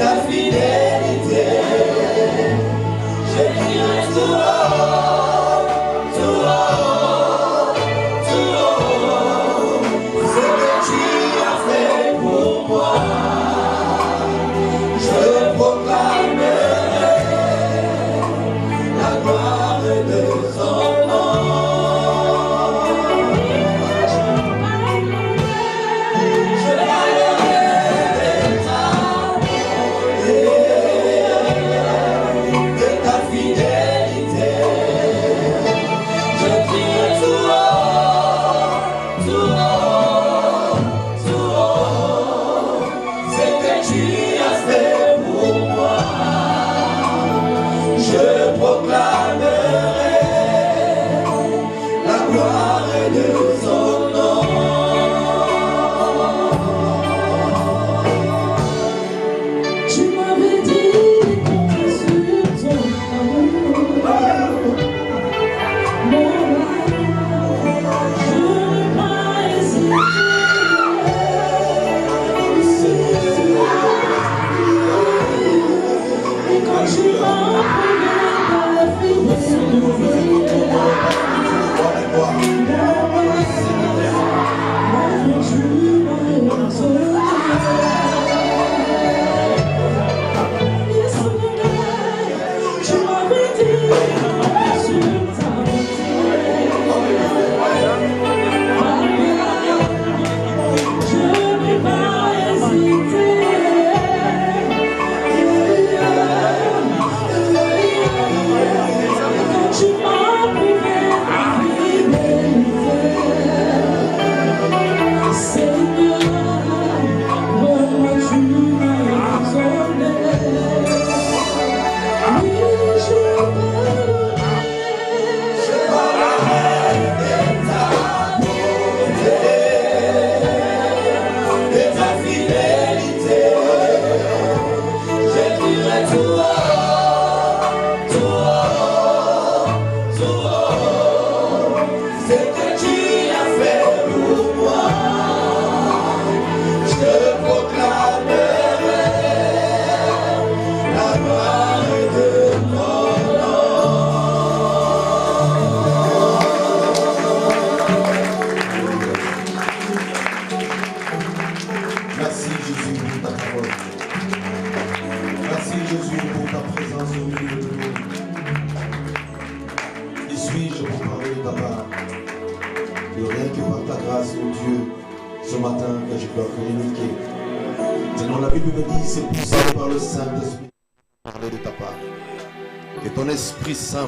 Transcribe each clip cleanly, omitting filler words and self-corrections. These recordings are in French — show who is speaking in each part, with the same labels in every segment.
Speaker 1: ta fidélité. Je crierai tout haut, tout haut, tout haut, ce que tu as fait pour moi. Je proclamerai la gloire de son nom.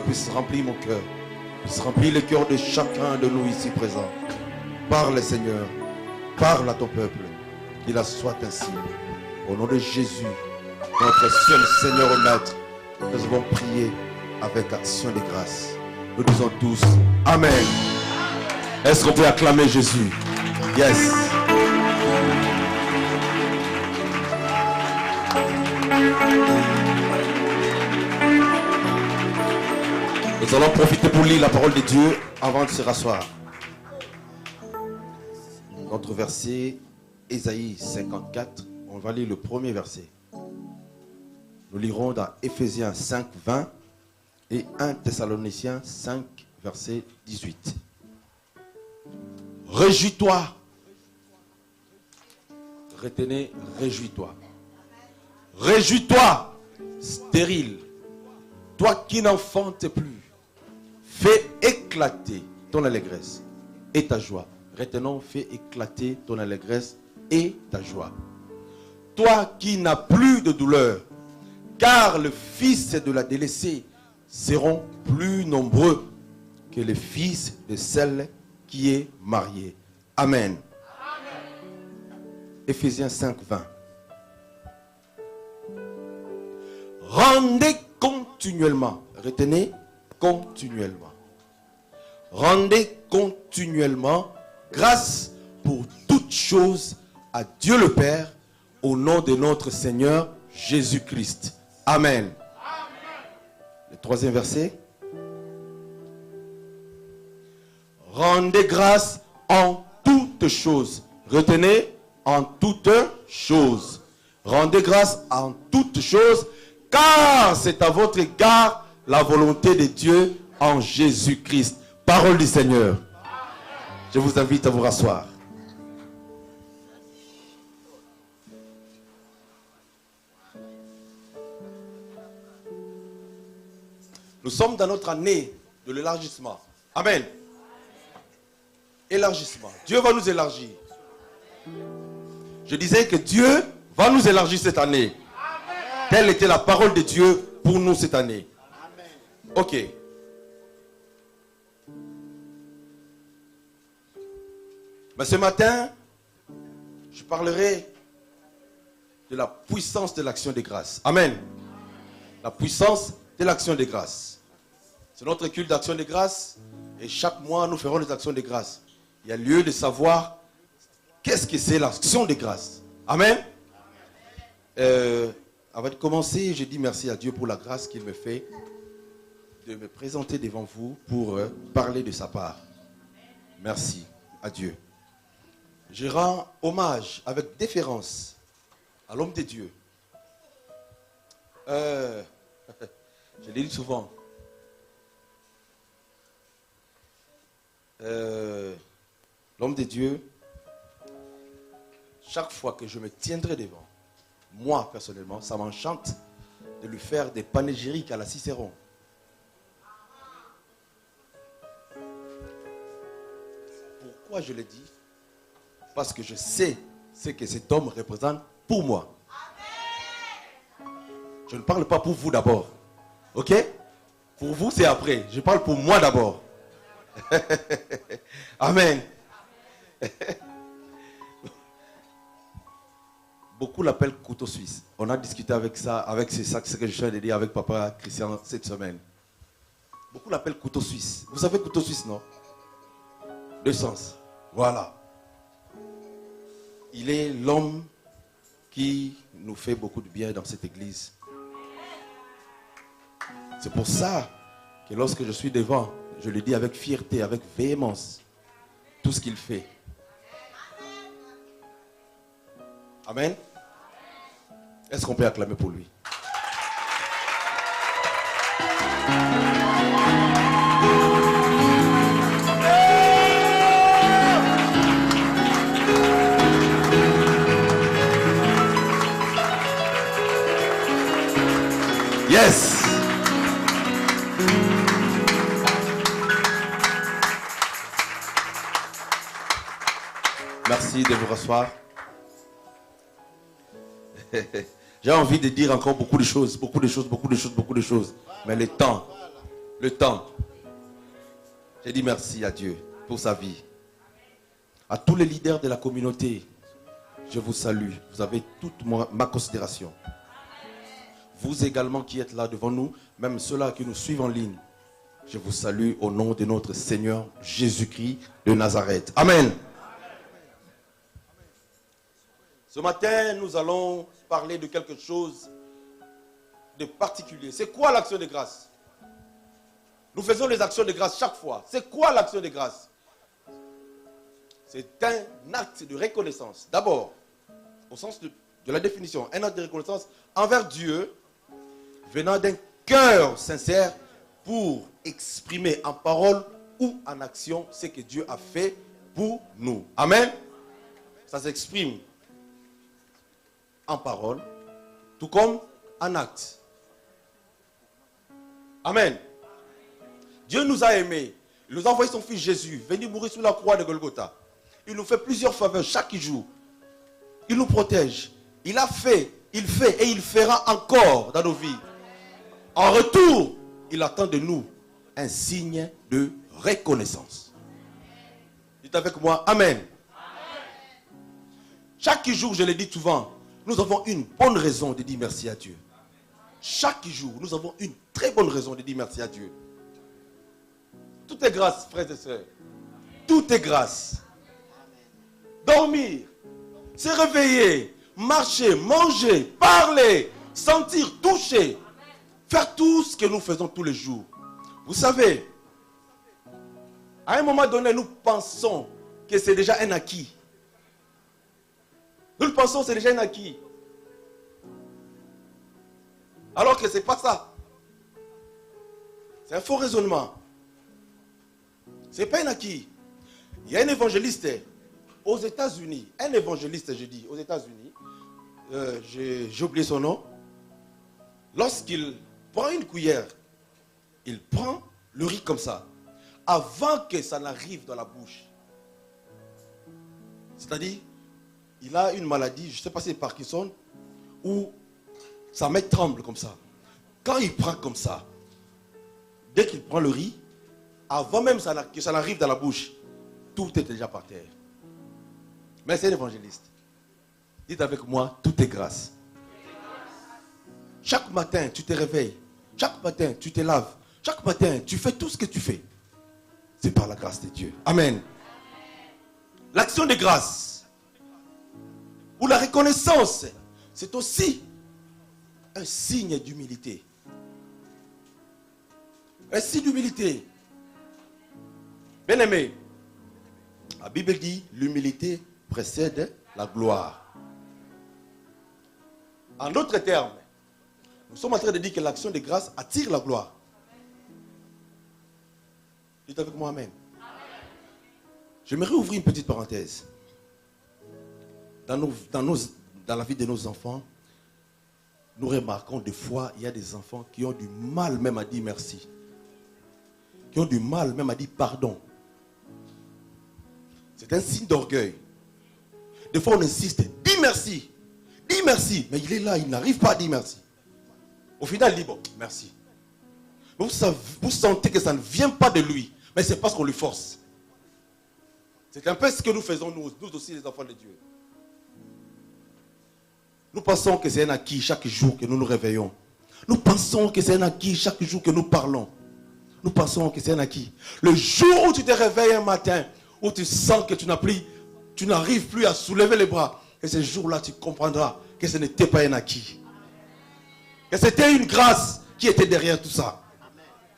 Speaker 2: Puisse remplir mon cœur, puisse remplir le cœur de chacun de nous ici présents. Parle Seigneur, parle à ton peuple, qu'il en soit ainsi. Au nom de Jésus, notre seul Seigneur et Maître, nous avons prié avec action de grâce. Nous disons tous Amen. Est-ce qu'on peut acclamer Jésus? Yes. Nous allons profiter pour lire la parole de Dieu avant de se rasseoir. Notre verset, Ésaïe 54, on va lire le premier verset. Nous lirons dans Éphésiens 5, 20 et 1 Thessaloniciens 5, verset 18. Réjouis-toi. Retenez, réjouis-toi. Réjouis-toi, stérile. Toi qui n'enfantes plus. Fais éclater ton allégresse et ta joie. Retenons, fais éclater ton allégresse et ta joie. Toi qui n'as plus de douleur, car le fils de la délaissée seront plus nombreux que les fils de celle qui est mariée. Amen. Éphésiens 5, 20. Rendez continuellement. Retenez, continuellement. Rendez continuellement grâce pour toutes choses à Dieu le Père au nom de notre Seigneur Jésus-Christ. Amen. Le troisième verset. Rendez grâce en toutes choses. Retenez, en toutes choses. Rendez grâce en toutes choses, car c'est à votre égard la volonté de Dieu en Jésus-Christ. Parole du Seigneur. Je vous invite à vous rasseoir. Nous sommes dans notre année de l'élargissement. Amen. Élargissement. Dieu va nous élargir. Je disais que Dieu va nous élargir cette année. Telle était la parole de Dieu pour nous cette année. Ok. Mais ce matin, je parlerai de la puissance de l'action des grâces. Amen. La puissance de l'action des grâces. C'est notre culte d'action des grâces. Et chaque mois, nous ferons des actions des grâces. Il y a lieu de savoir qu'est-ce que c'est l'action des grâces. Amen. Avant de commencer, je dis merci à Dieu pour la grâce qu'il me fait de me présenter devant vous pour parler de sa part. Merci à Dieu. Je rends hommage avec déférence à l'homme de Dieu. Je l'ai dit souvent. L'homme de Dieu, chaque fois que je me tiendrai devant, moi personnellement, ça m'enchante de lui faire des panégyriques à la Cicéron. Pourquoi je le dis? Parce que je sais ce que cet homme représente pour moi. Je ne parle pas pour vous d'abord. Ok? Pour vous, c'est après. Je parle pour moi d'abord. Amen. Beaucoup l'appellent couteau suisse. On a discuté avec ça, avec ce que je suis de dire avec papa Christian cette semaine. Beaucoup l'appellent couteau suisse. Vous savez couteau suisse, non? Deux sens. Voilà. Il est l'homme qui nous fait beaucoup de bien dans cette église. C'est pour ça que lorsque je suis devant, je le dis avec fierté, avec véhémence, tout ce qu'il fait. Amen. Est-ce qu'on peut acclamer pour lui? Yes. Merci de vous rasseoir. J'ai envie de dire encore beaucoup de choses. Mais le temps. J'ai dit merci à Dieu pour sa vie. À tous les leaders de la communauté, je vous salue. Vous avez toute ma considération. Vous également qui êtes là devant nous, même ceux-là qui nous suivent en ligne, je vous salue au nom de notre Seigneur Jésus-Christ de Nazareth. Amen. Ce matin, nous allons parler de quelque chose de particulier. C'est quoi l'action de grâce? Nous faisons les actions de grâce chaque fois. C'est quoi l'action de grâce? C'est un acte de reconnaissance. D'abord, au sens de la définition, un acte de reconnaissance envers Dieu, venant d'un cœur sincère pour exprimer en parole ou en action ce que Dieu a fait pour nous. Amen. Ça s'exprime en parole, tout comme en acte. Amen. Dieu nous a aimés. Il nous a envoyé son fils Jésus, venu mourir sur la croix de Golgotha. Il nous fait plusieurs faveurs chaque jour. Il nous protège. Il a fait, il fait et il fera encore dans nos vies. En retour, il attend de nous un signe de reconnaissance. Dites avec moi, Amen. Chaque jour, je le dis souvent, nous avons une bonne raison de dire merci à Dieu. Chaque jour, nous avons une très bonne raison de dire merci à Dieu. Tout est grâce, frères et sœurs. Tout est grâce. Dormir, se réveiller, marcher, manger, parler, sentir, toucher, faire tout ce que nous faisons tous les jours. Vous savez, à un moment donné, nous pensons que c'est déjà un acquis. Nous le pensons, c'est déjà un acquis. Alors que ce n'est pas ça. C'est un faux raisonnement. Ce n'est pas un acquis. Il y a un évangéliste aux États-Unis. Un évangéliste, je dis, aux États-Unis. J'ai oublié son nom. Lorsqu'il prend une cuillère, il prend le riz comme ça. Avant que ça n'arrive dans la bouche. C'est-à-dire, il a une maladie, je ne sais pas si c'est Parkinson, où sa main tremble comme ça. Quand il prend comme ça, dès qu'il prend le riz, avant même que ça n'arrive dans la bouche, tout est déjà par terre. Mais c'est l'évangéliste. Dites avec moi, tout est grâce. Chaque matin, tu te réveilles. Chaque matin, tu te laves. Chaque matin, tu fais tout ce que tu fais. C'est par la grâce de Dieu. Amen. L'action de grâce ou la reconnaissance, c'est aussi un signe d'humilité. Un signe d'humilité. Bien aimé, la Bible dit l'humilité précède la gloire. En d'autres termes, nous sommes en train de dire que l'action de grâce attire la gloire. Dites avec moi amen. J'aimerais ouvrir une petite parenthèse. Dans la vie de nos enfants, nous remarquons des fois, il y a des enfants qui ont du mal même à dire merci. Qui ont du mal même à dire pardon. C'est un signe d'orgueil. Des fois on insiste, dis merci. Dis merci. Mais il est là, il n'arrive pas à dire merci. Au final, il dit bon, merci. Mais vous sentez que ça ne vient pas de lui. Mais c'est parce qu'on lui force. C'est un peu ce que nous faisons nous aussi les enfants de Dieu. Nous pensons que c'est un acquis chaque jour que nous nous réveillons. Nous pensons que c'est un acquis chaque jour que nous parlons. Nous pensons que c'est un acquis. Le jour où tu te réveilles un matin, où tu sens que tu n'arrives plus à soulever les bras, et ce jour-là tu comprendras que ce n'était pas un acquis. Que c'était une grâce qui était derrière tout ça.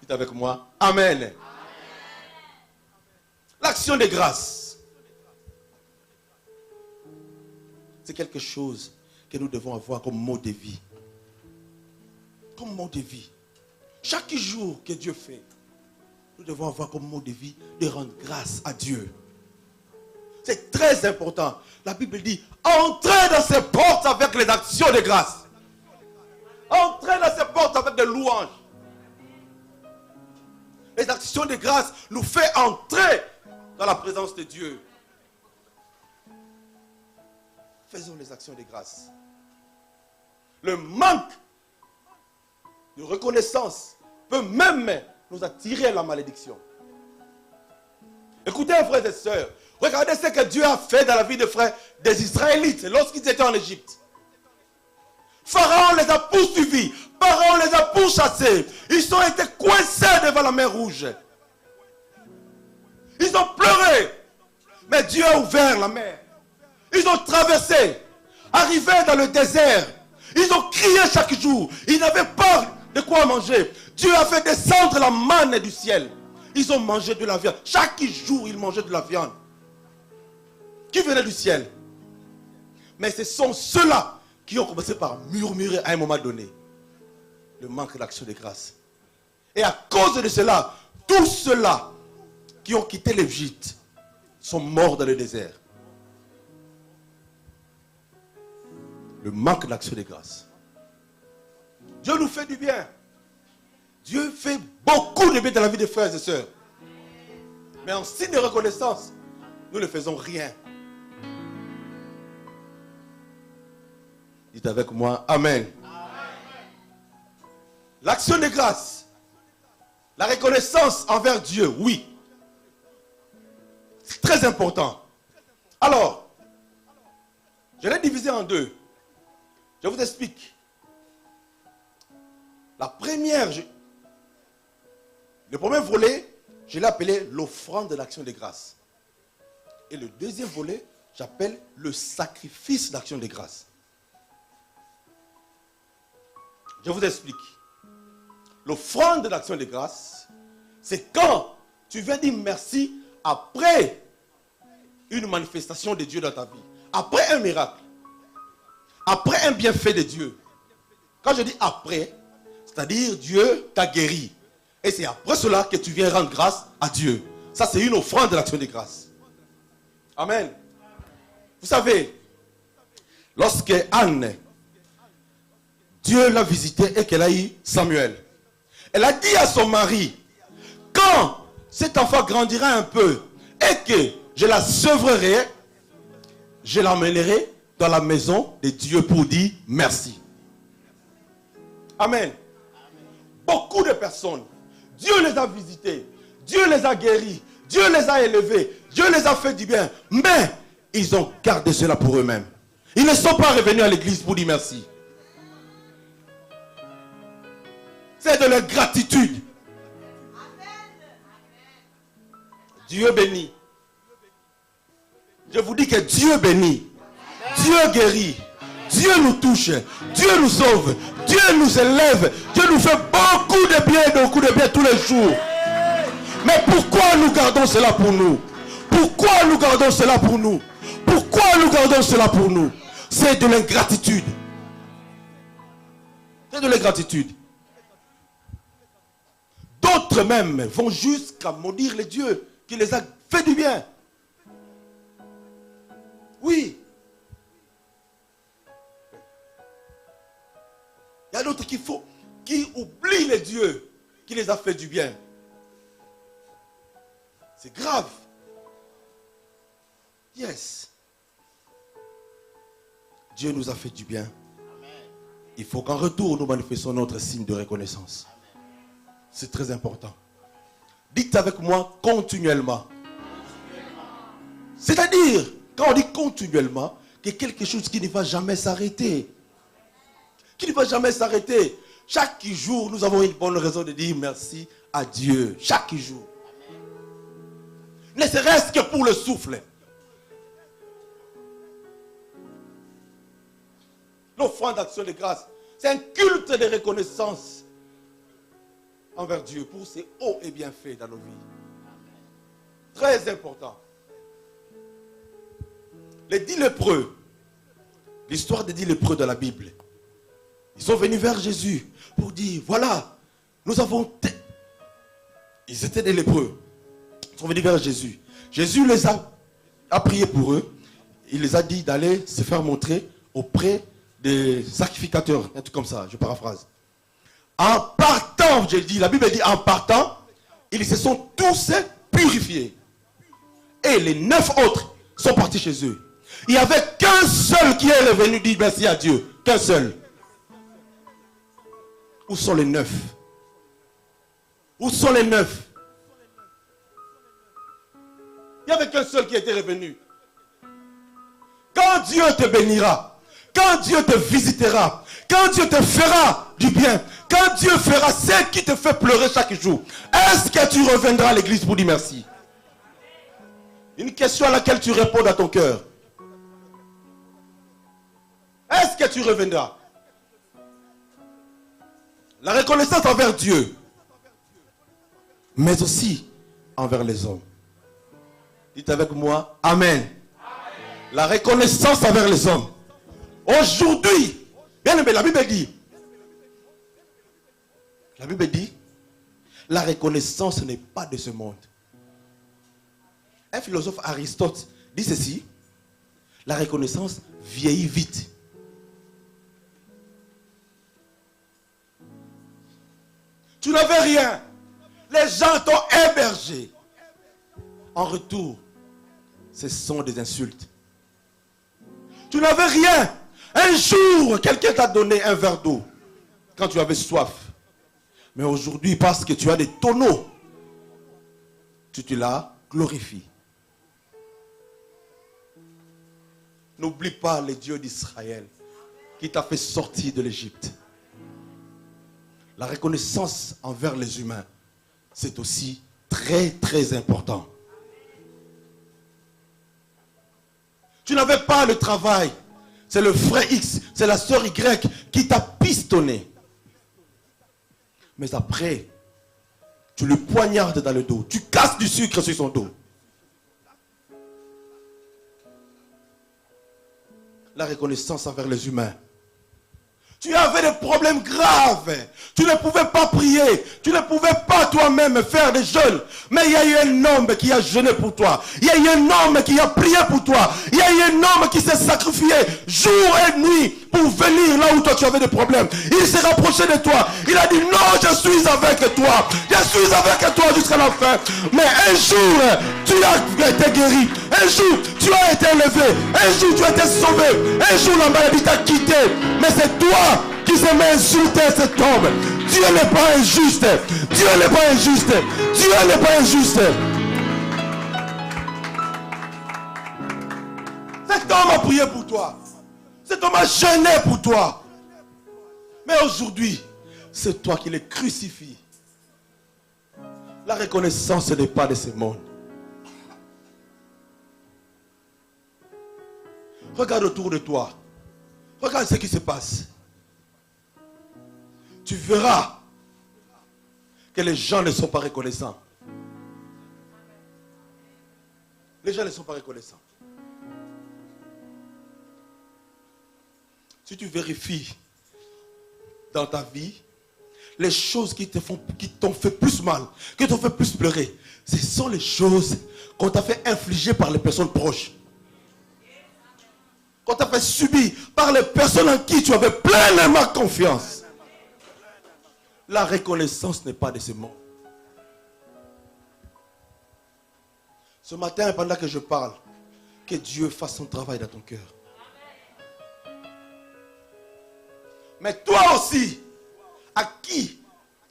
Speaker 2: Dites avec moi, amen. L'action de grâce, c'est quelque chose que nous devons avoir comme mot de vie. Comme mot de vie. Chaque jour que Dieu fait, nous devons avoir comme mot de vie de rendre grâce à Dieu. C'est très important. La Bible dit, entrez dans ces portes avec les actions de grâce. Entrez dans ces portes avec des louanges. Les actions de grâce nous font entrer dans la présence de Dieu. Faisons les actions de grâce. Le manque de reconnaissance peut même nous attirer à la malédiction. Écoutez, frères et sœurs, regardez ce que Dieu a fait dans la vie des Israélites lorsqu'ils étaient en Égypte. Pharaon les a poursuivis, Pharaon les a pourchassés. Ils ont été coincés devant la mer Rouge. Ils ont pleuré, mais Dieu a ouvert la mer. Ils ont traversé, arrivé dans le désert. Ils ont crié chaque jour. Ils n'avaient pas de quoi manger. Dieu a fait descendre la manne du ciel. Ils ont mangé de la viande. Chaque jour, ils mangeaient de la viande qui venait du ciel. Mais ce sont ceux-là qui ont commencé par murmurer à un moment donné. Le manque d'action de grâce. Et à cause de cela, tous ceux-là qui ont quitté l'Égypte sont morts dans le désert. Le manque d'action de grâce. Dieu nous fait du bien. Dieu fait beaucoup de bien dans la vie des frères et sœurs. Mais en signe de reconnaissance, nous ne faisons rien. Dites avec moi, amen. L'action de grâce, la reconnaissance envers Dieu, oui. C'est très important. Alors, je l'ai divisé en deux. Je vous explique. Le premier volet, je l'ai appelé l'offrande de l'action de grâce. Et le deuxième volet, j'appelle le sacrifice d'action de grâce. Je vous explique. L'offrande de l'action de grâce, c'est quand tu viens dire merci après une manifestation de Dieu dans ta vie. Après un miracle. Après un bienfait de Dieu. Quand je dis après, C'est-à-dire, Dieu t'a guéri. Et c'est après cela que tu viens rendre grâce à Dieu. Ça, c'est une offrande de l'action de grâce. Amen. Vous savez, lorsque Anne, Dieu l'a visitée et qu'elle a eu Samuel, elle a dit à son mari, quand cet enfant grandira un peu et que je la sevrerai, je l'emmènerai dans la maison de Dieu pour dire merci. Amen. Beaucoup de personnes, Dieu les a visités, Dieu les a guéris, Dieu les a élevés, Dieu les a fait du bien, mais ils ont gardé cela pour eux-mêmes. Ils ne sont pas revenus à l'église pour dire merci. C'est de leur gratitude. Dieu bénit. Je vous dis que Dieu bénit. Dieu guérit. Dieu nous touche. Dieu nous sauve. Dieu nous élève. Dieu nous fait beaucoup de bien tous les jours. Mais pourquoi nous gardons cela pour nous? Pourquoi nous gardons cela pour nous? Pourquoi nous gardons cela pour nous? C'est de l'ingratitude. C'est de l'ingratitude. D'autres même vont jusqu'à maudire les dieux qui les a fait du bien. Oui. Il y a d'autres qui oublient les dieux qui les a fait du bien. C'est grave. Yes. Dieu nous a fait du bien. Il faut qu'en retour, nous manifestions notre signe de reconnaissance. C'est très important. Dites avec moi continuellement. C'est-à-dire, quand on dit continuellement, qu'il y a quelque chose qui ne va jamais s'arrêter. Qui ne va jamais s'arrêter. Chaque jour, nous avons une bonne raison de dire merci à Dieu. Chaque jour. Ne serait-ce que pour le souffle. L'offrande d'action de grâce, c'est un culte de reconnaissance envers Dieu pour ses hauts et bienfaits dans nos vies. Très important. Les 10 lépreux, l'histoire des 10 lépreux de la Bible, ils sont venus vers Jésus pour dire, voilà, nous avons... Ils étaient des lépreux. Ils sont venus vers Jésus. Jésus les a prié pour eux. Il les a dit d'aller se faire montrer auprès des sacrificateurs. Un truc comme ça, je paraphrase. En partant, j'ai dit, la Bible dit en partant, ils se sont tous purifiés. Et les 9 autres sont partis chez eux. Il n'y avait qu'un seul qui est revenu dire merci à Dieu. Qu'un seul. Où sont les 9? Où sont les 9? Il n'y avait qu'un seul qui était revenu. Quand Dieu te bénira, quand Dieu te visitera, quand Dieu te fera du bien, quand Dieu fera ce qui te fait pleurer chaque jour, est-ce que tu reviendras à l'église pour dire merci? Une question à laquelle tu réponds dans ton cœur. Est-ce que tu reviendras? La reconnaissance envers Dieu, mais aussi envers les hommes. Dites avec moi, Amen. La reconnaissance envers les hommes. Aujourd'hui, bien aimé, la Bible dit, la reconnaissance n'est pas de ce monde. Un philosophe Aristote dit ceci, la reconnaissance vieillit vite. Tu n'avais rien. Les gens t'ont hébergé. En retour, ce sont des insultes. Tu n'avais rien. Un jour, quelqu'un t'a donné un verre d'eau quand tu avais soif. Mais aujourd'hui, parce que tu as des tonneaux, tu te la glorifies. N'oublie pas les dieux d'Israël qui t'a fait sortir de l'Égypte. La reconnaissance envers les humains, c'est aussi très très important. Tu n'avais pas le travail. C'est le frère X, c'est la sœur Y qui t'a pistonné. Mais après, tu le poignardes dans le dos. Tu casses du sucre sur son dos. La reconnaissance envers les humains. Tu avais des problèmes graves. Tu ne pouvais pas prier. Tu ne pouvais pas toi-même faire des jeûnes. Mais il y a eu un homme qui a jeûné pour toi. Il y a eu un homme qui a prié pour toi. Il y a eu un homme qui s'est sacrifié jour et nuit pour venir là où toi tu avais des problèmes. Il s'est rapproché de toi. Il a dit non, je suis avec toi. Je suis avec toi jusqu'à la fin. Mais un jour, tu as été guéri. Un jour, tu as été élevé. Un jour, tu as été sauvé. Un jour, la maladie t'a quitté. Mais c'est toi qui se met à insulter cet homme. Dieu n'est pas injuste. Dieu n'est pas injuste. Dieu n'est pas injuste. Cet homme a prié pour toi. Cet homme a jeûné pour toi. Mais aujourd'hui, c'est toi qui les crucifies. La reconnaissance n'est pas de ce monde. Regarde autour de toi. Regarde ce qui se passe. Tu verras que les gens ne sont pas reconnaissants. Les gens ne sont pas reconnaissants. Si tu vérifies dans ta vie, les choses qui t'ont fait plus mal, qui t'ont fait plus pleurer, ce sont les choses qu'on t'a fait infliger par les personnes proches. Qu'on t'a fait subir par les personnes en qui tu avais pleinement confiance. La reconnaissance n'est pas de ce monde. Ce matin, pendant que je parle, que Dieu fasse son travail dans ton cœur. Mais toi aussi, à qui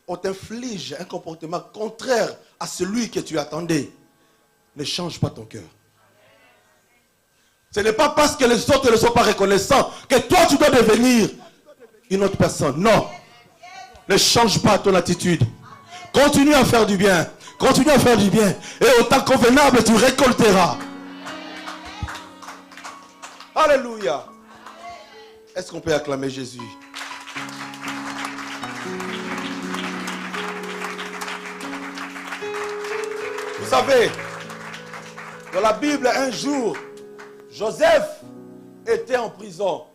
Speaker 2: on t'inflige un comportement contraire à celui que tu attendais, ne change pas ton cœur. Ce n'est pas parce que les autres ne sont pas reconnaissants que toi tu dois devenir une autre personne. Non. Ne change pas ton attitude. Continue à faire du bien. Continue à faire du bien. Et au temps convenable, tu récolteras. Alléluia. Est-ce qu'on peut acclamer Jésus? Vous savez, dans la Bible, un jour, Joseph était en prison.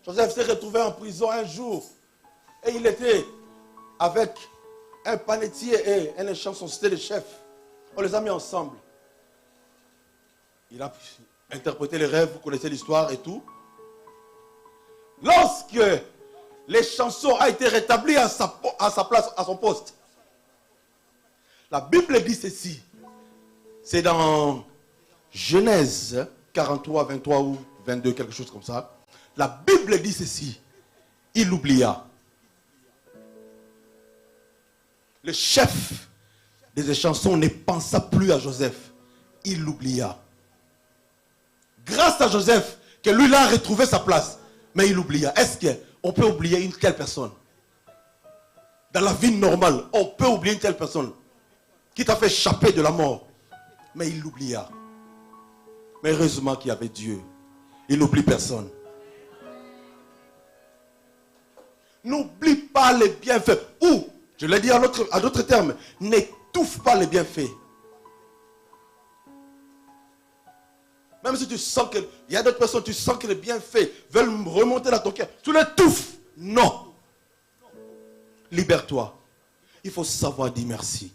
Speaker 2: Joseph s'est retrouvé en prison un jour. Et il était avec un panetier et un chanson, c'était le chef. On les a mis ensemble. Il a interprété les rêves, vous connaissez l'histoire et tout. Lorsque les chansons a été rétabli à sa place, à son poste, la Bible dit ceci. C'est dans Genèse 43, 23 ou 22, quelque chose comme ça. La Bible dit ceci. Il oublia. Le chef des chansons ne pensa plus à Joseph. Il l'oublia. Grâce à Joseph, que lui là a retrouvé sa place. Mais il oublia. Est-ce qu'on peut oublier une telle personne? Dans la vie normale, on peut oublier une telle personne qui t'a fait échapper de la mort. Mais il l'oublia. Mais heureusement qu'il y avait Dieu. Il n'oublie personne. N'oublie pas les bienfaits. Ou, je l'ai dit à d'autres termes, n'étouffe pas les bienfaits. Même si tu sens qu'il y a d'autres personnes, tu sens que les bienfaits veulent remonter dans ton cœur. Tu l'étouffes. Non. Libère-toi. Il faut savoir dire merci.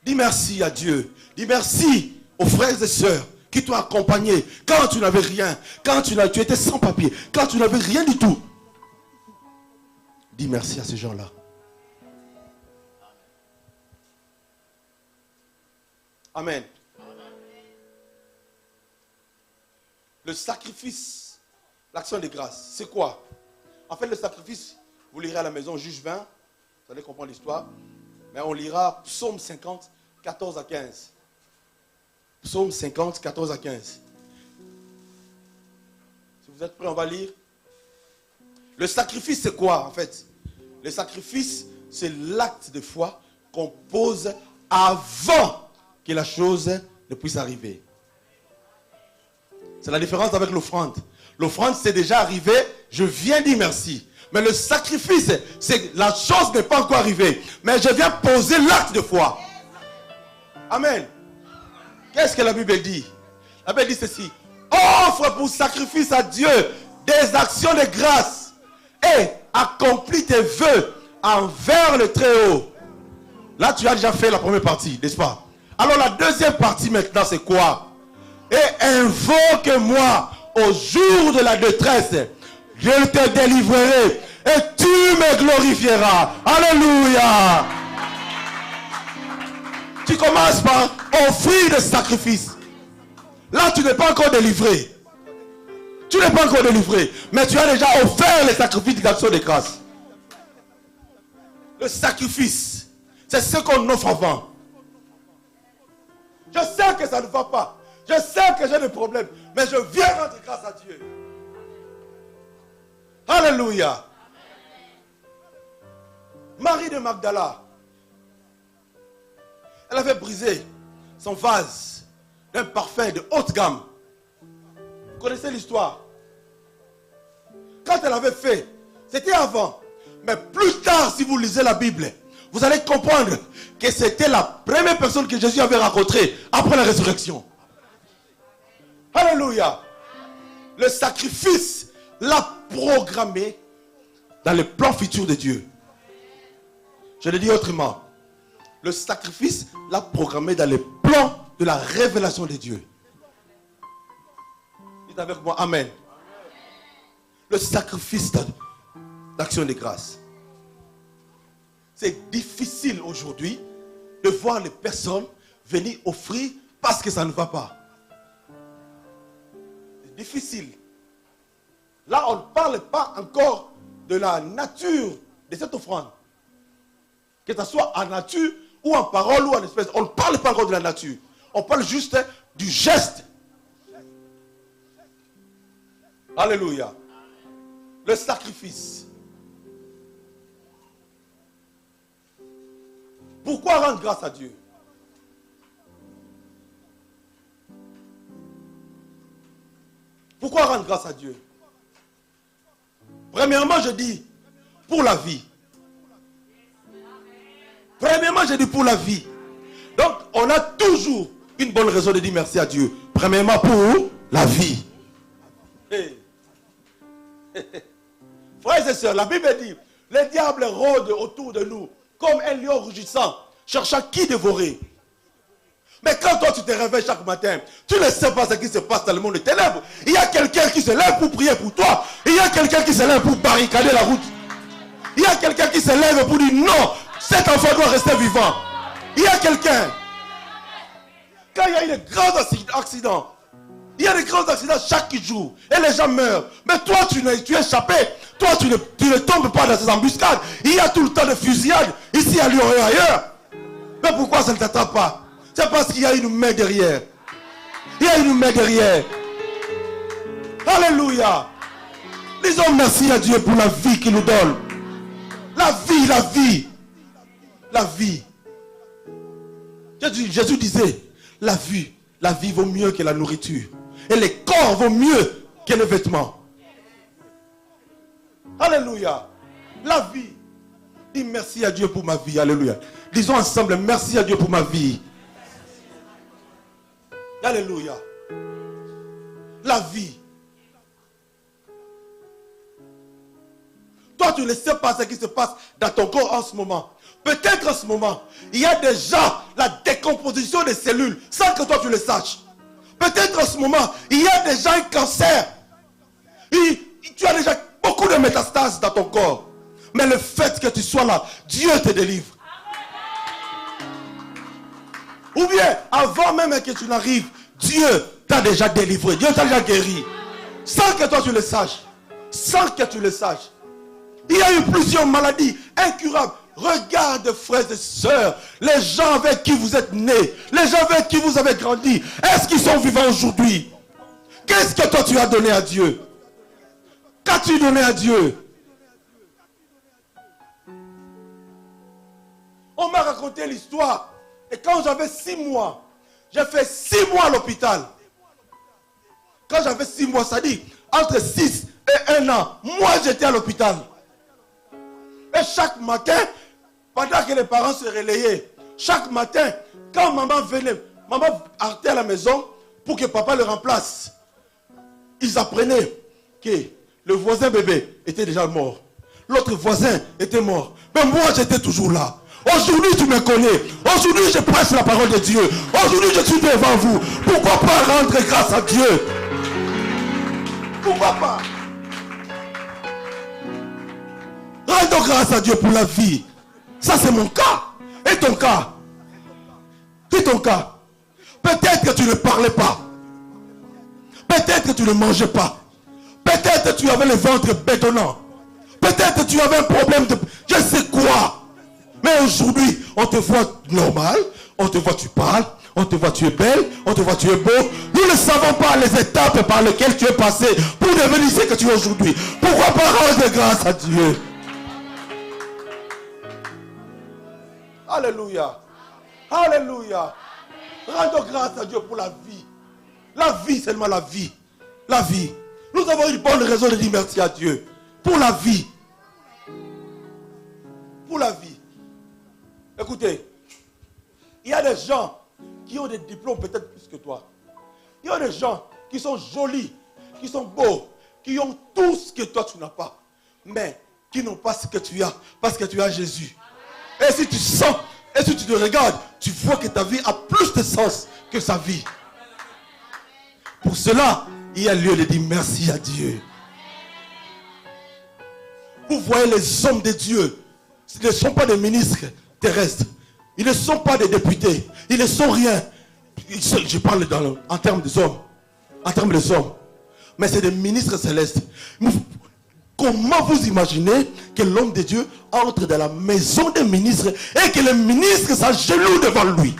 Speaker 2: Dis merci à Dieu. Dis merci aux frères et sœurs qui t'ont accompagné quand tu n'avais rien, quand tu étais sans papier, quand tu n'avais rien du tout. Dis merci à ces gens-là. Amen. Le sacrifice, l'action de grâce, c'est quoi? En fait, le sacrifice, vous lirez à la maison, Juge 20, vous allez comprendre l'histoire. Mais on lira Psaume 50, 14 à 15. Psaume 50, 14 à 15. Si vous êtes prêts, on va lire. Le sacrifice, c'est quoi en fait? Le sacrifice, c'est l'acte de foi qu'on pose avant que la chose ne puisse arriver. C'est la différence avec l'offrande. L'offrande, c'est déjà arrivé, je viens dire merci. Mais le sacrifice, c'est la chose n'est pas encore arrivée. Mais je viens poser l'acte de foi. Amen. Qu'est-ce que la Bible dit? La Bible dit ceci. Offre pour sacrifice à Dieu des actions de grâce. et accomplis tes vœux envers le Très-Haut. Là, tu as déjà fait la première partie, n'est-ce pas? Alors la deuxième partie maintenant, c'est quoi? Et invoque-moi au jour de la détresse. Je te délivrerai et tu me glorifieras. Alléluia. Tu commences par offrir des sacrifices. Là, tu n'es pas encore délivré. Tu n'es pas encore délivré. Mais tu as déjà offert les sacrifices d'action de grâce. Le sacrifice, c'est ce qu'on offre avant. Je sais que ça ne va pas. Je sais que j'ai des problèmes. Mais je viens rendre grâce à Dieu. Alléluia. Marie de Magdala, elle avait brisé son vase d'un parfum de haute gamme. Vous connaissez l'histoire? Quand elle avait fait, c'était avant. Mais plus tard, si vous lisez la Bible, vous allez comprendre que c'était la première personne que Jésus avait rencontrée après la résurrection. Alléluia. Le sacrifice l'a programmé dans le plan futur de Dieu. Je le dis autrement. Le sacrifice l'a programmé dans le plan de la révélation de Dieu. Dites avec moi, Amen. Le sacrifice d'action de grâce. C'est difficile aujourd'hui de voir les personnes venir offrir parce que ça ne va pas. C'est difficile. Là, on ne parle pas encore de la nature de cette offrande. Que ce soit en nature ou en parole ou en espèce. On ne parle pas encore de la nature. On parle juste du geste. Alléluia. Le sacrifice. Pourquoi rendre grâce à Dieu? Pourquoi rendre grâce à Dieu? Premièrement, je dis pour la vie. Premièrement, je dis pour la vie. Donc, on a toujours une bonne raison de dire merci à Dieu. Premièrement, pour la vie. Hey. Frères et sœurs, la Bible dit, le diable rôde autour de nous comme un lion rugissant, cherchant qui dévorer. Mais quand toi tu te réveilles chaque matin, tu ne sais pas ce qui se passe dans le monde des ténèbres. Il y a quelqu'un qui se lève pour prier pour toi. Il y a quelqu'un qui se lève pour barricader la route. Il y a quelqu'un qui se lève pour dire non, cet enfant doit rester vivant. Il y a quelqu'un. Quand il y a des grands accidents, il y a des grands accidents chaque jour. Et les gens meurent. Mais toi, tu es échappé. Toi, tu ne tombes pas dans ces embuscades. Il y a tout le temps de fusillades. Ici, à Lyon et ailleurs. Mais pourquoi ça ne t'attrape pas? C'est parce qu'il y a une main derrière. Il y a une main derrière. Alléluia. Disons merci à Dieu pour la vie qu'il nous donne. La vie, la vie. La vie. Jésus disait, la vie vaut mieux que la nourriture. Et les corps vaut mieux que les vêtements. Alléluia. La vie. Dis merci à Dieu pour ma vie. Alléluia. Disons ensemble, merci à Dieu pour ma vie. Alléluia. La vie. Toi, tu ne sais pas ce qui se passe dans ton corps en ce moment. Peut-être en ce moment, il y a déjà la décomposition des cellules sans que toi tu le saches. Peut-être en ce moment, il y a déjà un cancer. Tu as déjà beaucoup de métastases dans ton corps. Mais le fait que tu sois là, Dieu te délivre. Ou bien, avant même que tu n'arrives, Dieu t'a déjà délivré. Dieu t'a déjà guéri. Sans que toi tu le saches. Sans que tu le saches. Il y a eu plusieurs maladies incurables. Regarde, frères et sœurs, les gens avec qui vous êtes nés, les gens avec qui vous avez grandi, est-ce qu'ils sont vivants aujourd'hui? Qu'est-ce que toi tu as donné à Dieu? Qu'as-tu donné à Dieu? On m'a raconté l'histoire. Et quand j'avais 6 mois, j'ai fait 6 mois à l'hôpital. Quand j'avais 6 mois, ça dit entre 6 et 1 an, moi j'étais à l'hôpital. Et chaque matin, pendant que les parents se relayaient, chaque matin, quand maman venait, maman partait à la maison pour que papa le remplace. Ils apprenaient que le voisin bébé était déjà mort. l'autre voisin était mort. Mais moi, j'étais toujours là. Aujourd'hui, tu me connais. Aujourd'hui, je prêche la parole de Dieu. Aujourd'hui, je suis devant vous. Pourquoi pas rendre grâce à Dieu? Pourquoi pas? Rendons grâce à Dieu pour la vie. Ça, c'est mon cas. Et ton cas? Et ton cas? Peut-être que tu ne parlais pas. Peut-être que tu ne mangeais pas. Peut-être que tu avais le ventre bétonnant. Peut-être que tu avais un problème de... Je sais quoi. Mais aujourd'hui, on te voit normal. On te voit, tu parles. On te voit, tu es belle. On te voit, tu es beau. Nous ne savons pas les étapes par lesquelles tu es passé pour devenir ce que tu es aujourd'hui. Pourquoi pas rendre grâce à Dieu? Alléluia. Alléluia. Rendons grâce à Dieu pour la vie. La vie, seulement la vie. La vie. Nous avons une bonne raison de dire merci à Dieu. Pour la vie. Pour la vie. Écoutez, il y a des gens qui ont des diplômes peut-être plus que toi. Il y a des gens qui sont jolis, qui sont beaux, qui ont tout ce que toi tu n'as pas. Mais qui n'ont pas ce que tu as parce que tu as Jésus. Et si tu sens, et si tu te regardes, tu vois que ta vie a plus de sens que sa vie. Pour cela, il y a lieu de dire merci à Dieu. Vous voyez les hommes de Dieu, ils ne sont pas des ministres terrestres. Ils ne sont pas des députés. Ils ne sont rien. Je parle en termes des hommes. En termes des hommes. Mais c'est des ministres célestes. Comment vous imaginez que l'homme de Dieu entre dans la maison des ministres et que les ministres s'agenouillent devant lui?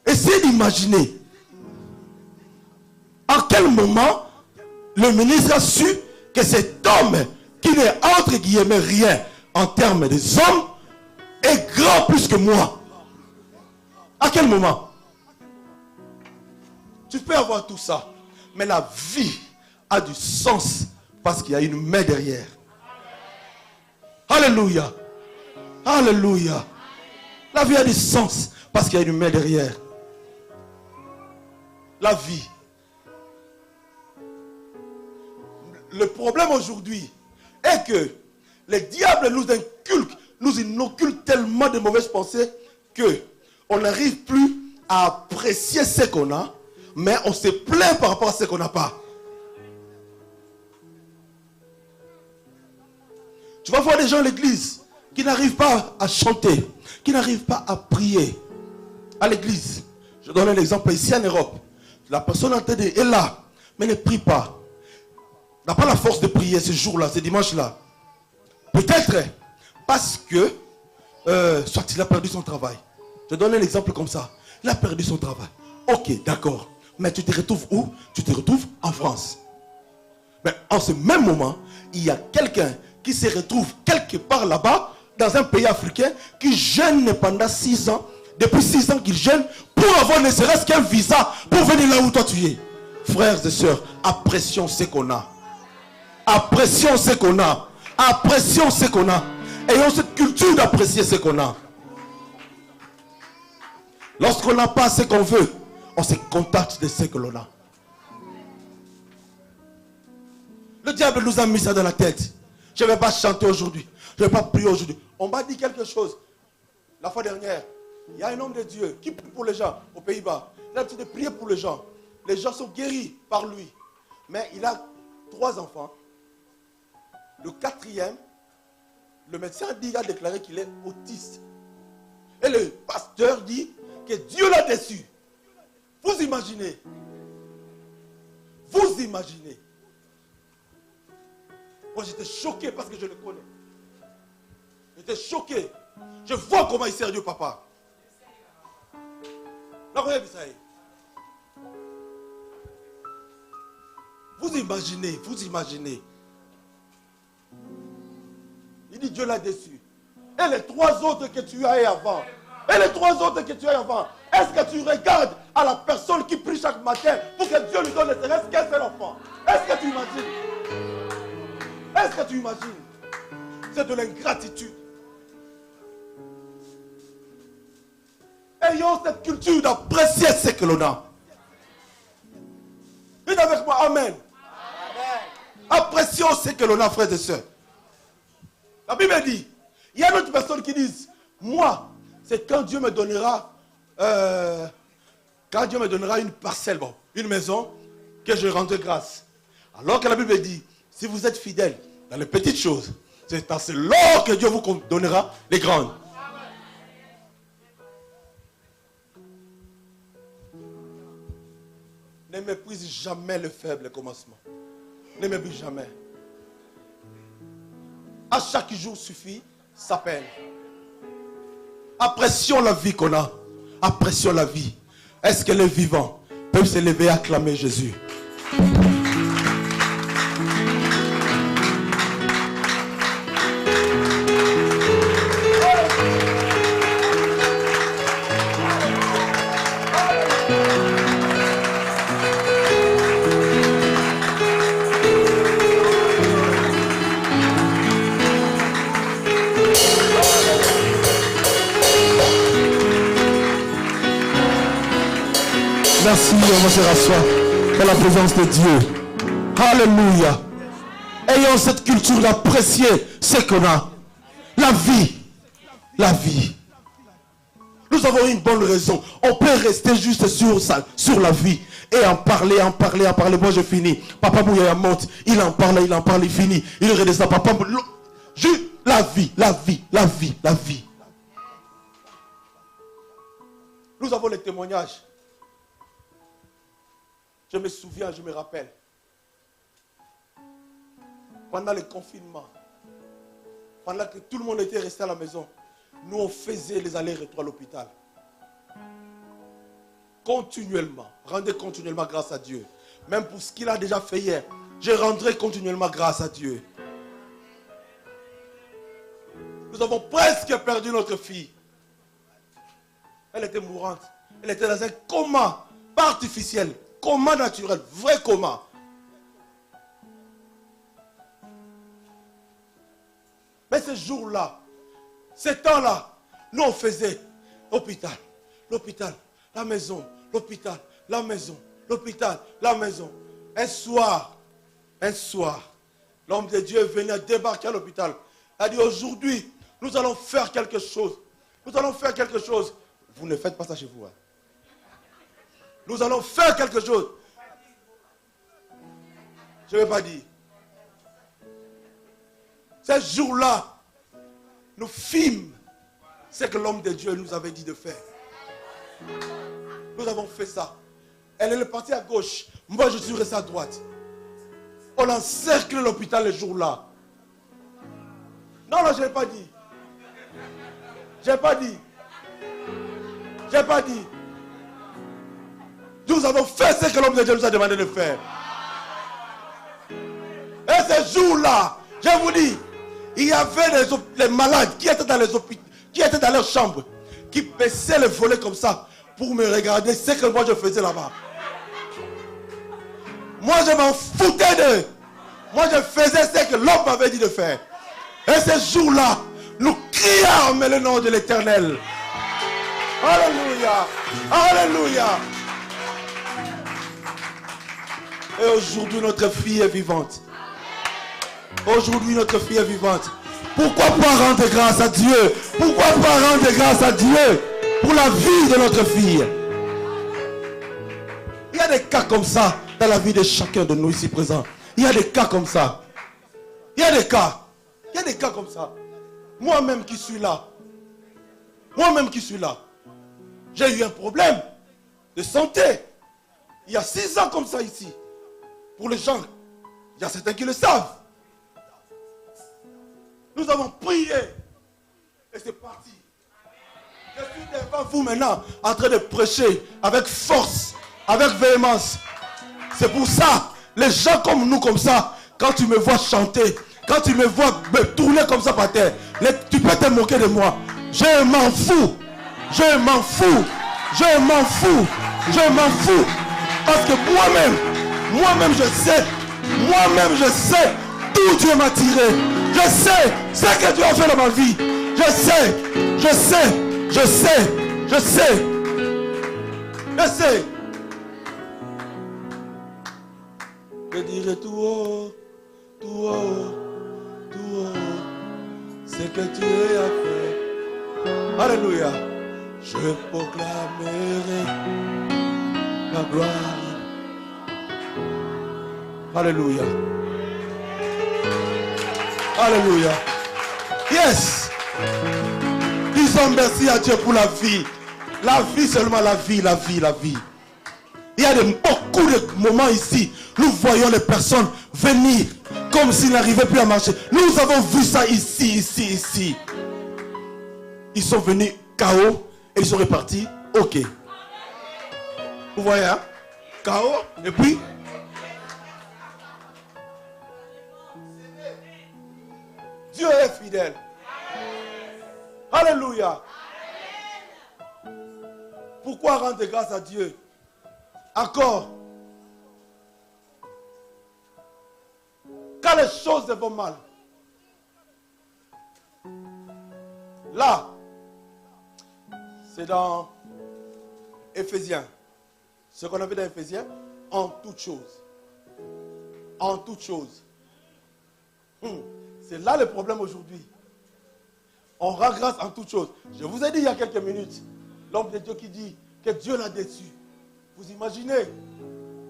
Speaker 2: Essayez d'imaginer à quel moment le ministre a su que cet homme qui n'est entre guillemets rien en termes des hommes est grand plus que moi. À quel moment? Tu peux avoir tout ça, mais la vie a du sens parce qu'il y a une main derrière. Alléluia. Alléluia. La vie a du sens parce qu'il y a une main derrière. La vie. Le problème aujourd'hui est que les diables nous inoculent tellement de mauvaises pensées que on n'arrive plus à apprécier ce qu'on a, mais on se plaint par rapport à ce qu'on n'a pas. Tu vas voir des gens à l'église qui n'arrivent pas à chanter, qui n'arrivent pas à prier à l'église. Je donne un exemple ici en Europe. La personne est là, mais ne prie pas. N'a pas la force de prier ce jour-là, ce dimanche-là. Peut-être parce que soit il a perdu son travail. Je donne un exemple comme ça. Il a perdu son travail. Ok, d'accord. Mais tu te retrouves où? Tu te retrouves en France. Mais en ce même moment, il y a quelqu'un qui se retrouve quelque part là-bas, dans un pays africain, qui jeûne pendant 6 ans. Depuis 6 ans qu'il jeûne pour avoir ne serait-ce qu'un visa pour venir là où toi tu es. Frères et sœurs, apprécions ce qu'on a. Apprécions ce qu'on a. Apprécions ce qu'on a. Ayons cette culture d'apprécier ce qu'on a. Lorsqu'on n'a pas ce qu'on veut, on se contente de ce que l'on a. Le diable nous a mis ça dans la tête. Je ne vais pas chanter aujourd'hui. Je ne vais pas prier aujourd'hui. On m'a dit quelque chose. La fois dernière, il y a un homme de Dieu qui prie pour les gens aux Pays-Bas. Il a l'habitude de prier pour les gens. Les gens sont guéris par lui. Mais il a 3 enfants. Le 4e, le médecin a déclaré qu'il est autiste. Et le pasteur dit que Dieu l'a déçu. Vous imaginez? Vous imaginez? Moi j'étais choqué parce que je le connais. J'étais choqué. Je vois comment il sert Dieu, papa. Vous imaginez, vous imaginez. Il dit Dieu l'a déçu. Et les 3 autres que tu as eu avant. Et les 3 autres que tu as eu avant. Est-ce que tu regardes à la personne qui prie chaque matin pour que Dieu lui donne ne serait-ce qu'un seul enfant? Est-ce que tu imagines? Est-ce que tu imagines? C'est de l'ingratitude. Ayons cette culture d'apprécier ce que l'on a. Dites avec moi, Amen. Amen. Apprécions Apprécions ce que l'on a, frères et sœurs. La Bible dit, il y a d'autres personnes qui disent, moi, c'est quand Dieu me donnera une parcelle, bon, une maison, que je rendrai grâce. Alors que la Bible dit, si vous êtes fidèles dans les petites choses, c'est dans cela que Dieu vous donnera les grandes. Ne méprise jamais le faible commencement. Ne méprise jamais. À chaque jour suffit sa peine. Apprécions la vie qu'on a. Apprécions la vie. Est-ce que les vivants peuvent se lever et acclamer Jésus? Merci, on va se rasseoir dans la présence de Dieu. Alléluia. Ayons cette culture d'apprécier ce qu'on a. La vie. La vie. Nous avons une bonne raison. On peut rester juste sur la vie. Et en parler. Moi je finis. Papa Mouyaya monte. Il en parle, il finit. Il redescend. Papa juste la vie. Nous avons les témoignages. Je me souviens, je me rappelle. Pendant le confinement, pendant que tout le monde était resté à la maison, nous on faisait les allers-retours à l'hôpital. Continuellement. Rendez continuellement grâce à Dieu. Même pour ce qu'il a déjà fait hier, je rendrai continuellement grâce à Dieu. Nous avons presque perdu notre fille. Elle était mourante. Elle était dans un coma, pas artificiel. Coma naturel, vrai coma. Mais ce jour-là, ce temps-là, nous on faisait l'hôpital, la maison, l'hôpital, la maison, l'hôpital, la maison. Un soir, l'homme de Dieu est venu débarquer à l'hôpital. Il a dit aujourd'hui, nous allons faire quelque chose. Vous ne faites pas ça chez vous. Hein. Nous allons faire quelque chose. Je ne vais pas dire. Ce jour-là, nous fîmes ce que l'homme de Dieu nous avait dit de faire. Nous avons fait ça. Elle est partie à gauche. Moi, je suis resté à droite. On encercle l'hôpital le jour-là. Non, je n'ai pas dit. J'ai pas dit. Nous avons fait ce que l'homme de Dieu nous a demandé de faire. Et ce jour-là, je vous dis, il y avait les malades qui étaient dans les hôpitaux, qui étaient dans leur chambre, qui baissaient les volets comme ça pour me regarder ce que moi je faisais là-bas. Moi je m'en foutais d'eux. Moi je faisais ce que l'homme m'avait dit de faire. Et ce jour-là, nous criâmes le nom de l'Éternel. Alléluia. Alléluia. Et aujourd'hui, notre fille est vivante. Pourquoi pas rendre grâce à Dieu? Pourquoi pas rendre grâce à Dieu pour la vie de notre fille? Il y a des cas comme ça dans la vie de chacun de nous ici présents. Il y a des cas comme ça. Il y a des cas comme ça. Moi-même qui suis là, j'ai eu un problème de santé. Il y a 6 ans comme ça ici. Pour les gens, il y a certains qui le savent. Nous avons prié. Et c'est parti. Je suis devant vous maintenant en train de prêcher avec force, avec véhémence. C'est pour ça, les gens comme nous comme ça, quand tu me vois chanter, quand tu me vois me tourner comme ça par terre, tu peux te moquer de moi. Je m'en fous. Parce que moi-même je sais d'où Dieu m'a tiré. Je sais ce que Dieu a fait dans ma vie. Je sais. Je dirai tout haut tout haut, ce que Dieu a fait. Alléluia. Je proclamerai la gloire. Alléluia. Alléluia. Yes. Disons merci à Dieu pour la vie. La vie, seulement la vie, la vie, la vie. Il y a beaucoup de moments ici. Nous voyons les personnes venir comme s'ils n'arrivaient plus à marcher. Nous avons vu ça ici, ici, ici. Ils sont venus KO et ils sont repartis. Ok. Vous voyez, hein? KO et puis. Dieu est fidèle. Alléluia. Pourquoi rendre grâce à Dieu? Encore. Quand les choses vont mal. Là, c'est dans Éphésiens. Ce qu'on avait dans Éphésiens, en toutes choses. En toutes choses. C'est là le problème aujourd'hui. On rend grâce en toutes choses. Je vous ai dit il y a quelques minutes, l'homme de Dieu qui dit que Dieu l'a déçu. Vous imaginez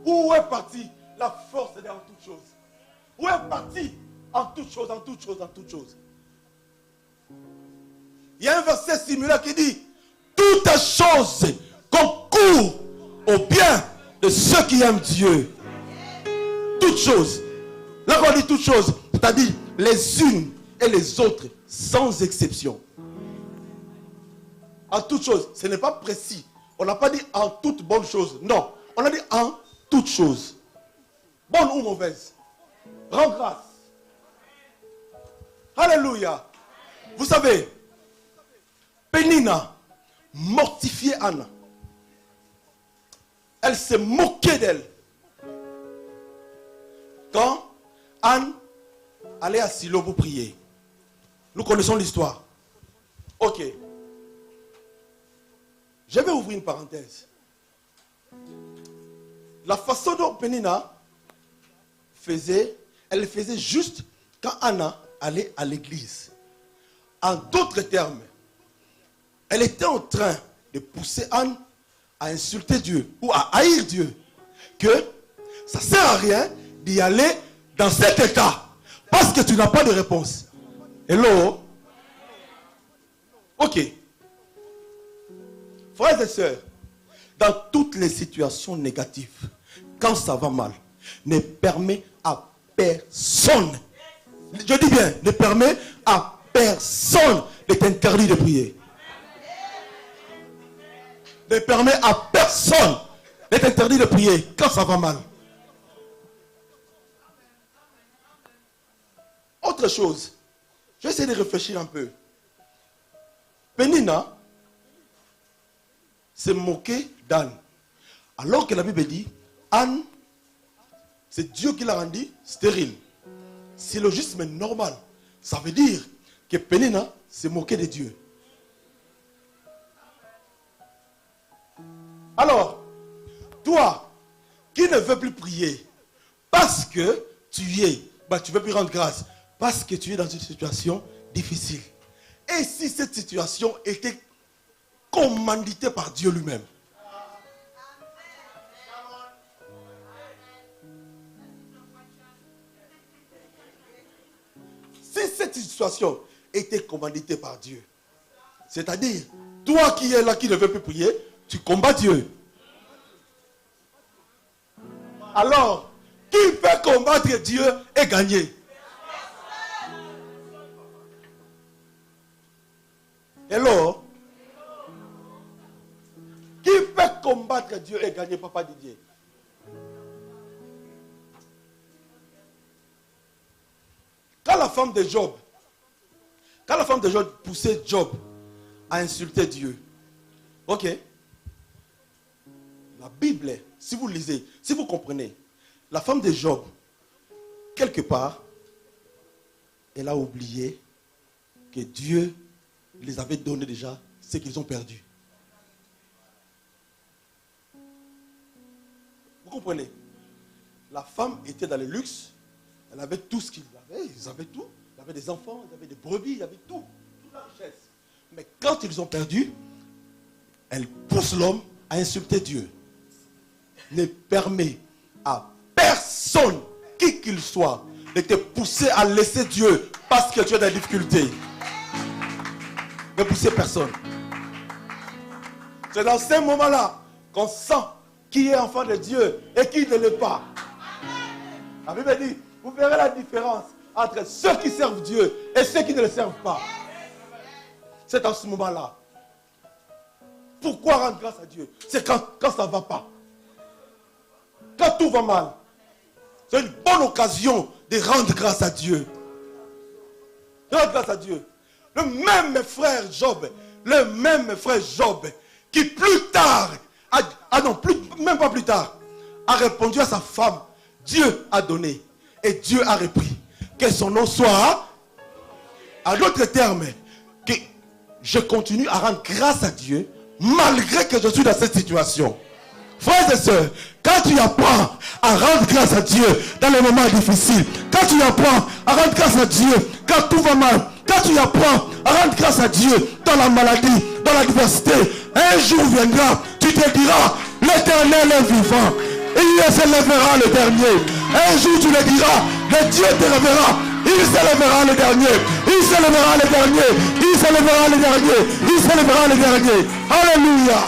Speaker 2: où est partie la force en toutes choses? Où est partie en toutes choses, en toutes choses, en toutes choses? Il y a un verset similaire qui dit toutes choses concourent au bien de ceux qui aiment Dieu. Toutes choses. Là quand on dit toutes choses, c'est-à-dire les unes et les autres, sans exception. En toutes choses, ce n'est pas précis. On n'a pas dit en toutes bonnes choses. Non, on a dit en toutes choses. Bonne ou mauvaise. Rends grâce. Alléluia. Vous savez, Pénina mortifiait Anna. Elle s'est moquée d'elle. Quand Anne allait à Silo pour prier. Nous connaissons l'histoire. Ok. Je vais ouvrir une parenthèse. La façon dont Pénina faisait, elle le faisait juste quand Anna allait à l'église. En d'autres termes, elle était en train de pousser Anne à insulter Dieu ou à haïr Dieu. Que ça ne sert à rien d'y aller dans cet état parce que tu n'as pas de réponse. Hello? Ok. Frères et sœurs, dans toutes les situations négatives, quand ça va mal, ne permet à personne, je dis bien, ne permet à personne de t'interdire de prier. Ne permet à personne de t'interdire de prier quand ça va mal. Autre chose, je vais essayer de réfléchir un peu. Pénina s'est moquée d'Anne. Alors que la Bible dit, Anne, c'est Dieu qui l'a rendue stérile. Syllogisme normal. Ça veut dire que Pénina s'est moquée de Dieu. Alors, toi, qui ne veux plus prier, parce que tu ne veux plus rendre grâce, parce que tu es dans une situation difficile. Et si cette situation était commanditée par Dieu lui-même? Si cette situation était commanditée par Dieu, c'est-à-dire, toi qui es là, qui ne veux plus prier, tu combats Dieu. Alors, qui peut combattre Dieu et gagner? Hello? Qui peut combattre Dieu et gagner, Papa Didier? Quand la femme de Job poussait Job à insulter Dieu, ok? La Bible, si vous lisez, si vous comprenez, la femme de Job, quelque part, elle a oublié que Dieu les avait donné déjà ce qu'ils ont perdu. Vous comprenez? La femme était dans le luxe, Elle avait tout ce qu'ils avaient. Ils avaient tout. Ils avaient des enfants, ils avaient des brebis, ils avaient tout. Toute la richesse. Mais quand ils ont perdu, elle pousse l'homme à insulter Dieu. Ne permet à personne, qui qu'il soit, de te pousser à laisser Dieu parce que tu as des difficultés. Ne poussez personne. C'est dans ces moments-là qu'on sent qui est enfant de Dieu et qui ne l'est pas. La Bible dit, vous verrez la différence entre ceux qui servent Dieu et ceux qui ne le servent pas. C'est dans ce moment-là. Pourquoi rendre grâce à Dieu? C'est quand ça ne va pas. Quand tout va mal. C'est une bonne occasion de rendre grâce à Dieu. Rendre grâce à Dieu. Le même frère Job, qui plus tard, même pas plus tard, a répondu à sa femme, Dieu a donné et Dieu a repris. Que son nom soit, à d'autres termes, que je continue à rendre grâce à Dieu malgré que je suis dans cette situation. Frères et sœurs, quand tu apprends à rendre grâce à Dieu dans les moments difficiles, quand tu apprends à rendre grâce à Dieu quand tout va mal, quand tu apprends à rendre grâce à Dieu dans la maladie, dans l'adversité, un jour viendra, tu te diras, l'Éternel est vivant, et il se lèvera le dernier. Un jour tu le diras, le Dieu te lèvera, il se lèvera le dernier, il se lèvera le dernier, il se lèvera le dernier, il se lèvera le dernier. Alléluia.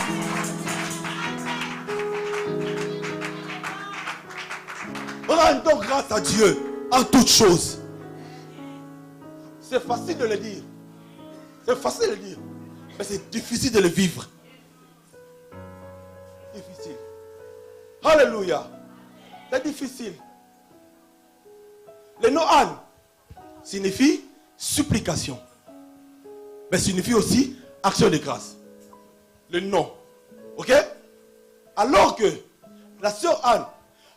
Speaker 2: Rendons grâce à Dieu en toutes choses. C'est facile de le dire. C'est facile de le dire. Mais c'est difficile de le vivre. Difficile. Alléluia. C'est difficile. Le nom Anne signifie supplication. Mais signifie aussi action de grâce. Le nom. Ok? Alors que la sœur Anne,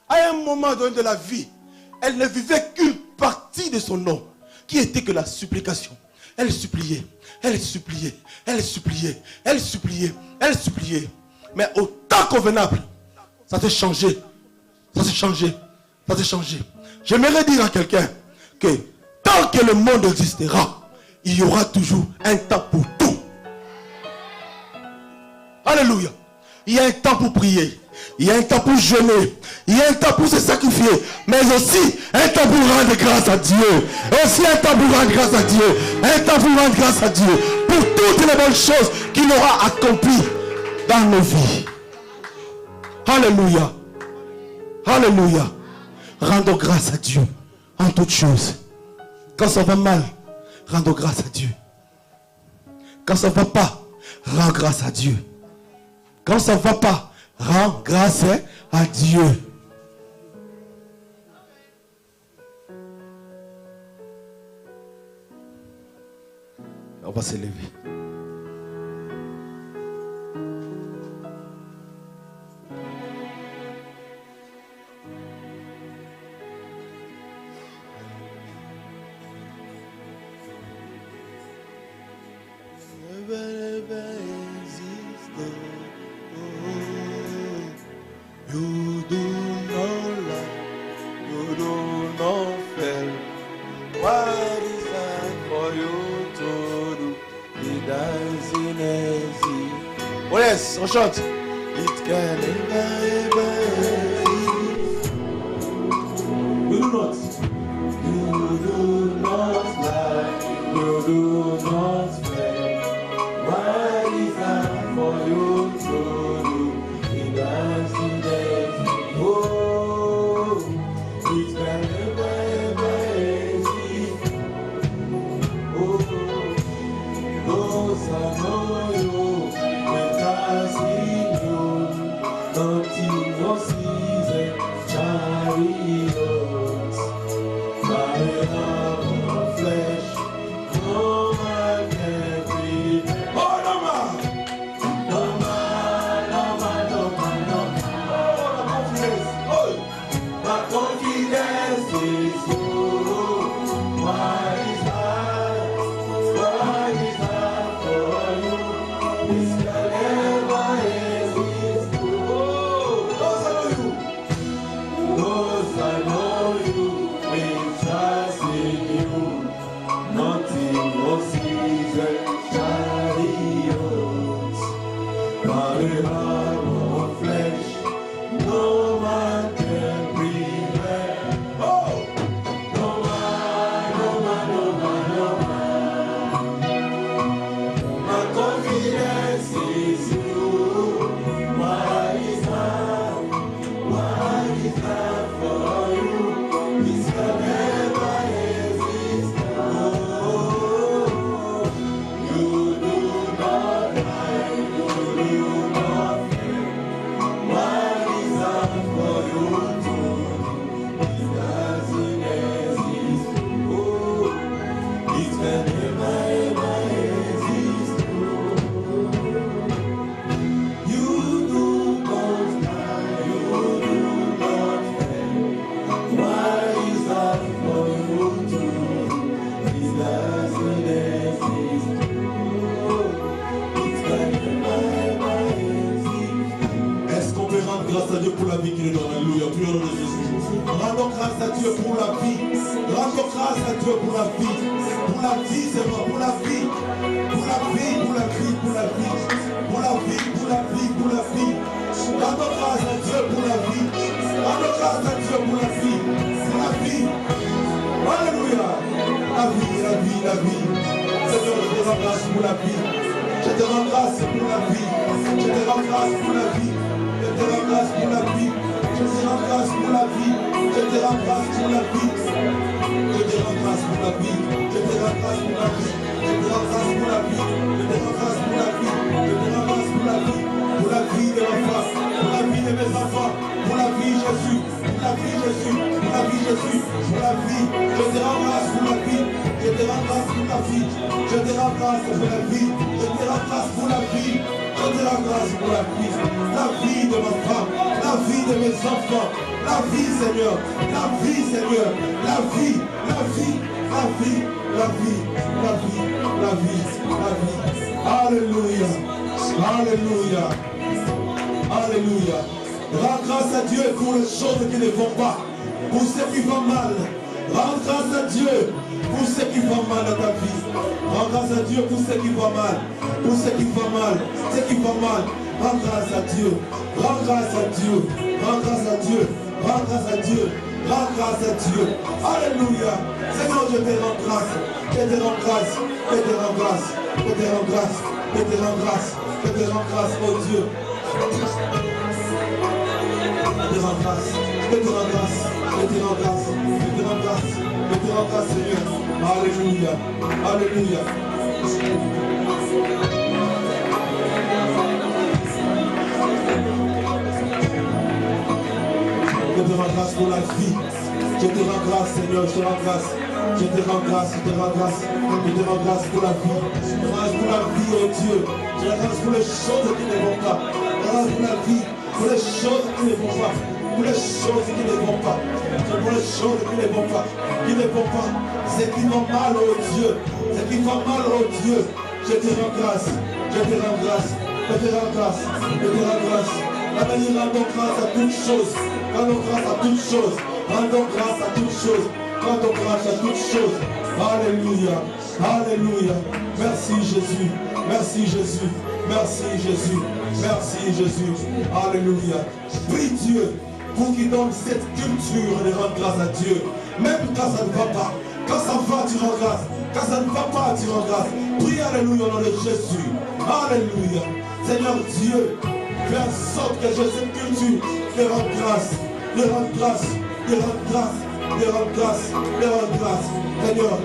Speaker 2: à un moment donné de la vie, elle ne vivait qu'une partie de son nom, qui était que la supplication. Elle suppliait, elle suppliait, elle suppliait, elle suppliait, elle suppliait. Mais au temps convenable, ça s'est changé. Ça s'est changé. Ça s'est changé. J'aimerais dire à quelqu'un que tant que le monde existera, il y aura toujours un temps pour tout. Alléluia. Il y a un temps pour prier. Il y a un temps pour jeûner. Il y a un temps pour se sacrifier. Mais aussi un temps pour rendre grâce à Dieu. Aussi un temps pour rendre grâce à Dieu. Un temps pour rendre grâce à Dieu. Pour toutes les bonnes choses qu'il aura accomplies dans nos vies. Alléluia. Alléluia. Rendons grâce à Dieu en toutes choses. Quand ça va mal, rendons grâce à Dieu. Quand ça ne va pas, rends grâce à Dieu. Quand ça ne va pas, rends grâce à Dieu. On va s'élever.
Speaker 1: You do not lie, you do not fail. What is that for you to do? It doesn't easy.
Speaker 2: Oh yes, on chante.
Speaker 1: It can never easy. You do not lie, you do not fail. What is that for you to do? It doesn't Until you, nothing no season, chariots, by the arm of flesh, no man can prevent. Oh, no man, no man, no man, no man. My confidence is you. Why is that for you? This can never exist. Oh, you do not lie, you do not fail. Why is that for you too? This doesn't exist. Oh, it can never ever exist. You do not lie, you do not fail. Why is that for you too? This doesn't exist. It can never ever exist.
Speaker 3: Est-ce qu'on peut rendre grâce à Dieu pour la vie qu'il nous donne? Alléluia, prions le nom de Jésus. Rendons grâce à Dieu pour la vie. Rendons grâce à Dieu pour la vie. Pour la vie, Seigneur, pour la vie. Pour la vie, pour la vie, pour la vie. Pour la vie, pour la vie, pour la vie. Rendons grâce à Dieu pour la vie. Rendons grâce à Dieu pour la vie. Pour la vie. Alléluia. La vie, la vie, la vie. Seigneur, je te rends grâce pour la vie. Je te rends grâce pour la vie. Je te rends grâce pour la vie. Je te rends grâce pour la vie. Je te rends grâce pour la vie. Je te rends grâce pour la vie. Je te rends grâce pour la vie. Je te rends grâce pour la vie. Je te rends grâce pour la vie. Je te rends grâce pour la vie. Je te rends grâce pour la vie. Pour la vie de ma femme. Pour la vie de mes enfants. Pour la vie Jésus. Pour la vie Jésus. Pour la vie Jésus. Pour la vie. Je te rends grâce pour la vie. Je te rends grâce pour la vie. Je te rends grâce pour la vie. Je te rends grâce pour la vie. Je te rends grâce pour la vie. La vie de ma femme. La vie de mes enfants. La vie, Seigneur. La vie, Seigneur. La vie. La vie. La vie. La vie. La vie. La vie. La vie. Alléluia. Alléluia. Alléluia. Rends grâce à Dieu pour les choses qui ne vont pas. Pour ce qui va mal. Rends grâce à Dieu pour ce qui va mal dans ta vie. Rends grâce à Dieu pour ce qui va mal. Pour ce qui va mal. Ce qui va mal. Rends grâce à Dieu. Rends grâce à Dieu. Rends grâce à Dieu. Rends grâce à Dieu. Rends grâce à Dieu. Alléluia. Seigneur, je te rends grâce. Je te rends grâce. Je te rends grâce. Je te rends grâce. Je te rends grâce. Je te rends grâce, oh Dieu. Je te rends grâce. Je te rends grâce. Je te rends grâce. Je te rends grâce. Je te rends grâce, Seigneur. Alléluia. Alléluia. Je te rends grâce pour la vie. Je te rends grâce, Seigneur. Je te rends grâce. Je te rends grâce. Je te rends grâce. Je te rends grâce pour la vie. Je te rends grâce pour la vie, oh Dieu. Je te rends grâce pour les choses qui ne vont pas. Je te rends grâce pour la vie. Pour les choses qui ne vont pas. Pour les choses qui ne vont pas. Pour les choses qui ne vont pas. Qui ne vont pas. Ce qui va mal, oh Dieu. Ce qui va mal, oh Dieu. Je te rends grâce. Je te rends grâce. Je te rends grâce. Je te rends grâce. Rendons grâce à toutes choses. Rendons grâce à toutes choses. Rendons grâce à toutes choses. Rendons grâce à toutes choses. Alléluia. Alléluia. Merci Jésus. Merci Jésus. Merci Jésus. Merci Jésus. Alléluia. Prie Dieu pour qu'il donne cette culture de rendre grâce à Dieu. Même quand ça ne va pas. Quand ça va, tu rends grâce. Quand ça ne va pas, tu rends grâce. Prie Alléluia au nom de Jésus. Alléluia. Seigneur Dieu, fais en sorte que j'ai cette culture de rendre grâce. De rendre grâce. De rendre grâce. De rendre grâce. De rendre grâce. Seigneur,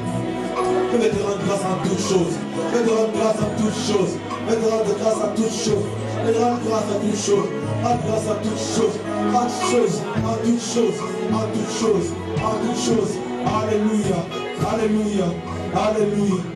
Speaker 3: je vais te rendre grâce en toutes choses. Je vais te rendre grâce en toutes choses. Je vais te rendre grâce à toutes choses. Je vais te rendre grâce à toutes choses. Rendre grâce à toutes choses. En toutes choses. En toutes choses. En toutes choses. En toutes choses. Alléluia. Alléluia. Alléluia.